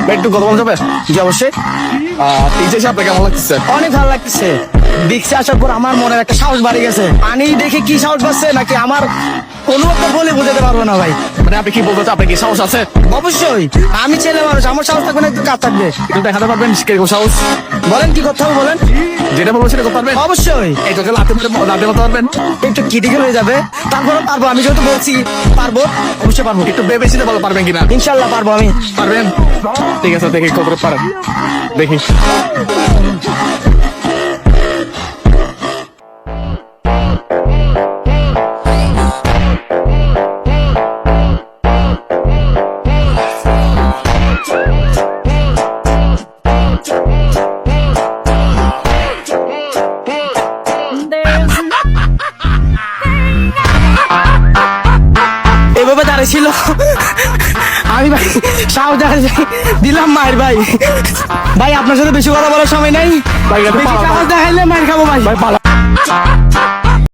একটু কথা বলা যাবে? জি অবশ্যই। টিচে এসে আপনার কেমন লাগতেছে? অনেক ভালো লাগতেছে। দেখছি আসার পর আমার মনের একটা সাহস বাড়ি গেছে। পানি দেখে কি সাহস পাচ্ছে নাকি আমার কোনো একটা বলে বোঝাতে পারবো না ভাই। মানে আপনি কি বলতে চান, আপনার কি সাহস আছে? অবশ্যই, আমি ছেলে মানুষ, আমার সাহস থাকবে না একটু কাজ থাকবে। একটু দেখাতে পারবেন কিরকম সাহস? বলেন কি করতে হবে বলেন। যেটা বলবো সেটা করতে পারবেন? অবশ্যই। এই তোকে লাতে বলতে পারবেন? একটু ক্রিটিক্যাল হয়ে যাবে, তারপরে পারবো। আমি যেহেতু বলছি পারবো, অবশ্যই পারবো। একটু ভেবে চিন্তে বলো পারবেন কিনা? ইনশাল্লাহ পারবো আমি। পারবেন? ঠিক আছে, দেখি কত পারেন, দেখি। এভাবে দাঁড়িয়েছিল, আমি ভাই সাহস দেখা দিলাম মায়ের। ভাই ভাই আপনার সাথে বেশি কথা বলার সময় নাই। ভাই, এটা বেশি পালা- সাহস দেখাইলে মায়ের খাবো ভাই। ভাই পালা